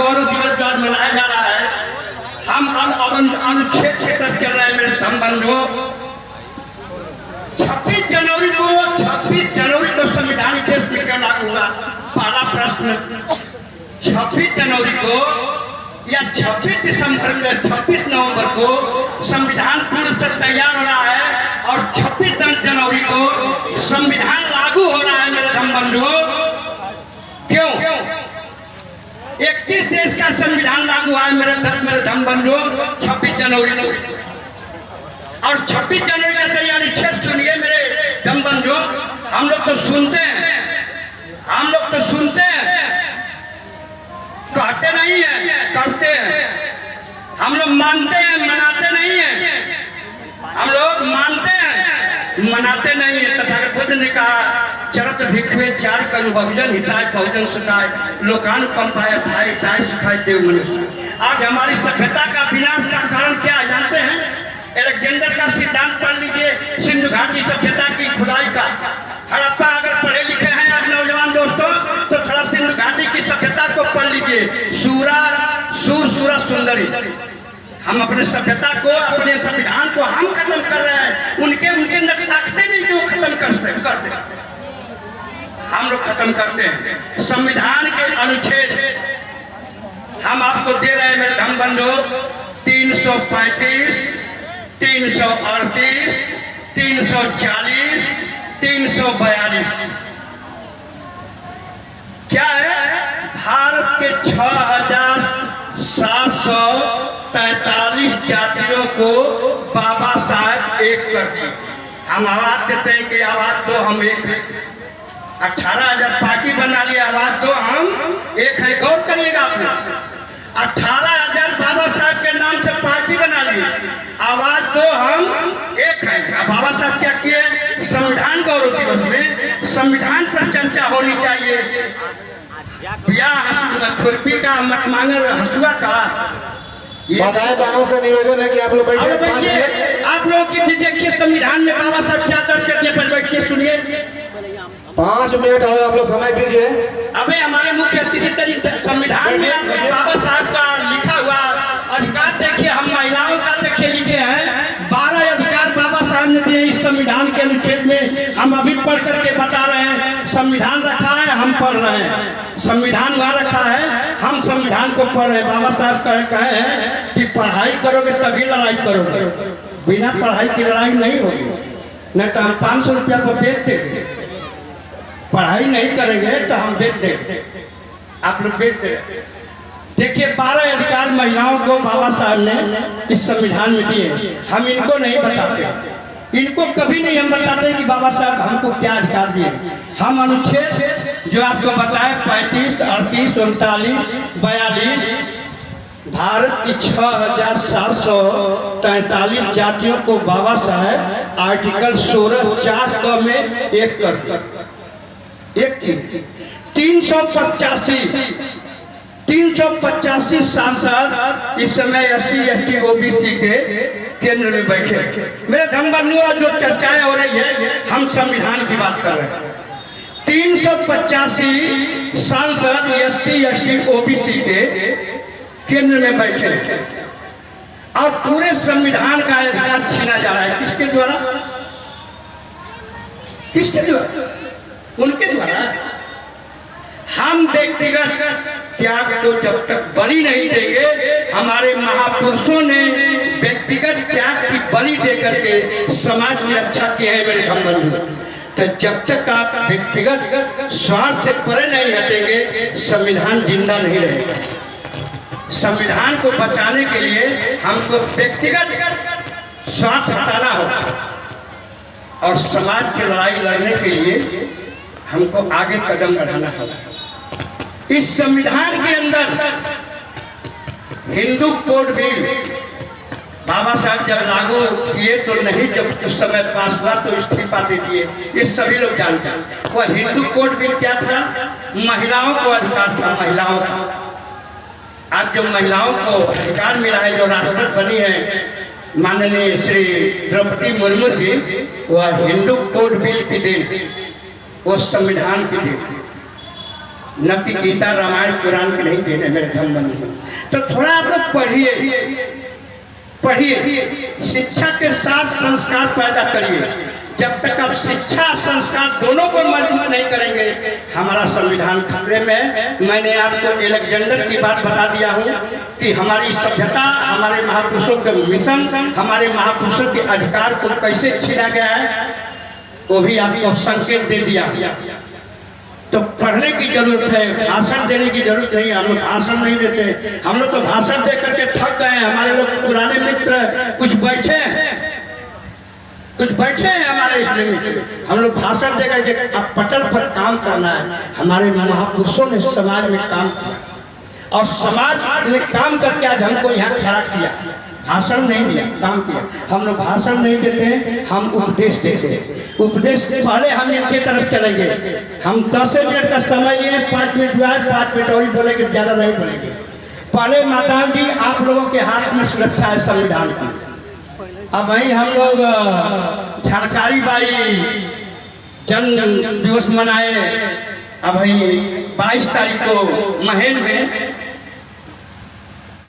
गौरव दिवस आज मनाया जा रहा है। हम अनुच्छेद की तरफ चल रहे हैं मेरे धम बंधुओं। 26 जनवरी को संविधान देश में क्यों लागू हुआ? पहला प्रश्न। 26 जनवरी को या 26 नवंबर को संविधान पूर्व से तैयार हो रहा है और 26 जनवरी को संविधान लागू हो रहा है मेरे धम बंधुओं। क्यों? 31 देश का संविधान लागू हुआ है मेरे धम बंधुओं 26 जनवरी को। और 26 जनवरी का तैयारी क्षेत्र सुनिए मेरे धम बंधुओं। हम लोग तो सुनते हैं, कहते नहीं है, करते हैं। हम लोग मानते हैं, मनाते नहीं है। हम लोग मानते हैं, मनाते नहीं है। तथागत बुद्ध ने कहा चरत भिक्षवे चार कर्म बहुजन हिताय बहुजन सुखाय लोकान कंपाय थाय थाय सुखाय देव मनुष्य। आज हमारी सभ्यता का विनाश का कारण क्या है जानते हैं? एलेक्जेंडर का सिद्धांत पढ़ लीजिए, सिंधु घाटी सभ्यता की खुदाई का। हड़प्पा अगर पढ़े लिखे हैं आज नौजवान दोस्तों तो थोड़ा सिंधु घाटी की सभ्यता को पढ़ लीजिए। सूरा सुंदरी। हम अपने सभ्यता को, अपने संविधान को हम खत्म कर रहे हैं। उनके अंदर ताकते नहीं कि वो खत्म करते हम लोग खत्म करते हैं। संविधान के अनुच्छेद हम आपको दे रहे हैं मेरे धम बंधु 335, 338, 340, 342। क्या है? भारत के 6,743 जातियों को बाबा साहब एक कर दिए। हम आवाज देते हैं कि आवाज दो हम एक है। 18,000 पार्टी बना ली, आवाज दो हम एक है। गौर करिएगा आप लोग, 18,000 बाबा साहब के नाम से पार्टी बना ली, आवाज दो हम एक है। बाबा साहब क्या किए? संविधान गौरव दिवस में संविधान पर चर्चा होनी चाहिए। खुरपी का मत मांगर हसुआ का बताए दानों से निवेदन है कि आप लोग बैठिए। आप लोग की देखिए संविधान में बाबा साहब क्या दर्ज करने पर बैठिए, सुनिए। 5 मिनट और आप लोग समय दीजिए। अबे हमारे मुख्य अतिथि संविधान में बाबा साहब का लिखा हुआ अधिकार देखिए। हम महिलाओं का देखिए लिखे हैं 12 अधिकार बाबा साहब ने दिए इस संविधान के अनुच्छेद में। हम अभी पढ़ करके बता रहे हैं। संविधान रखा है, हम पढ़ रहे हैं। संविधान वहाँ रखा है, हम संविधान को पढ़ रहे हैं। बाबा साहब कहे हैं कि पढ़ाई करोगे तभी लड़ाई करोगे, बिना पढ़ाई की लड़ाई नहीं होगी। नहीं तो हम 500 रुपया को बेच देंगे। पढ़ाई नहीं करेंगे तो हम बेच देंगे, आप लोग बेच देंगे। देखिए 12 अधिकार महिलाओं को बाबा साहब ने इस संविधान में दिए। हम इनको नहीं बताते, इनको कभी नहीं हम बताते कि बाबा साहब हमको क्या अधिकार दिए। हम अनुच्छेद जो आपको बताए 35, 38, 39, 42 भारत की 6,743 जातियों को बाबा साहब आर्टिकल 16(4) में एक कर दिया। 385 सांसद इस समय SC ST OBC के केंद्र में बैठे। मेरे धम बंधुओं जो चर्चाएं हो रही है हम संविधान की बात कर रहे हैं। 385 सांसद SC ST OBC के केंद्र में बैठे और पूरे संविधान का अधिकार छीना जा रहा है। किसके द्वारा? किसके द्वारा? उनके द्वारा। हम व्यक्तिगत त्याग को जब तक बलि नहीं देंगे, हमारे महापुरुषों ने व्यक्तिगत त्याग की बलि देकर के समाज की रक्षा की है मेरे धम बंधु। तो जब तक आप व्यक्तिगत स्वार्थ से परे नहीं हटेंगे संविधान जिंदा नहीं रहेगा। संविधान को बचाने के लिए हमको व्यक्तिगत स्वार्थ हटाना होगा और समाज की लड़ाई लड़ने के लिए हमको आगे कदम बढ़ाना होगा। इस संविधान के अंदर हिंदू कोड बिल बाबा साहब जब लागू किए तो नहीं, जब उस समय पास हुआ तो इस्तीफा दे दिए। ये सभी लोग जानते हैं। वह हिंदू कोड बिल क्या था? महिलाओं को अधिकार था, महिलाओं का। आज जो महिलाओं को अधिकार मिला है, जो राष्ट्रपति बनी है माननीय श्री द्रौपदी मुर्मू जी, वह हिंदू कोड बिल की देन, वो संविधान की देन। न कि गीता रामायण पुराण के नहीं देने मेरे धर्म बंधु। तो थोड़ा आप लोग पढ़िए, शिक्षा के साथ संस्कार पैदा करिए। जब तक आप शिक्षा संस्कार दोनों को मजबूत नहीं करेंगे, हमारा संविधान खतरे में है। मैंने आपको एलेक्जेंडर की बात बता दिया हूँ कि हमारी सभ्यता, हमारे महापुरुषों के मिशन, हमारे महापुरुषों के अधिकार को कैसे छीना गया है, वो भी आपको संकेत दे दिया। तो पढ़ने की जरूरत है, भाषण देने की जरूरत नहीं। हम लोग भाषण नहीं देते, हम लोग तो भाषण दे करके थक गए हैं। हमारे लोग पुराने मित्र कुछ बैठे हैं हमारे इसलिए मित्र, हम लोग भाषण दे करके अब पटल पर काम करना है। हमारे महापुरुषों ने समाज में काम किया और समाज ने काम करके आज हमको यहाँ खड़ा किया। भाषण नहीं दिया, काम किया। हम लोग भाषण नहीं देते, हम उपदेश देते हैं। उपदेश पहले हम इनके तरफ चलेंगे। हम 10 मिनट का समय लिए, 5 मिनट हुआ है, 5 मिनट और ही बोलेंगे, ज़्यादा नहीं बोलेंगे। पहले माता जी आप लोगों के हाथ में सुरक्षा है संविधान की। अब वही हम लोग झलकारी बाई जन्म दिवस मनाए। अब वही 22 तारीख को महल में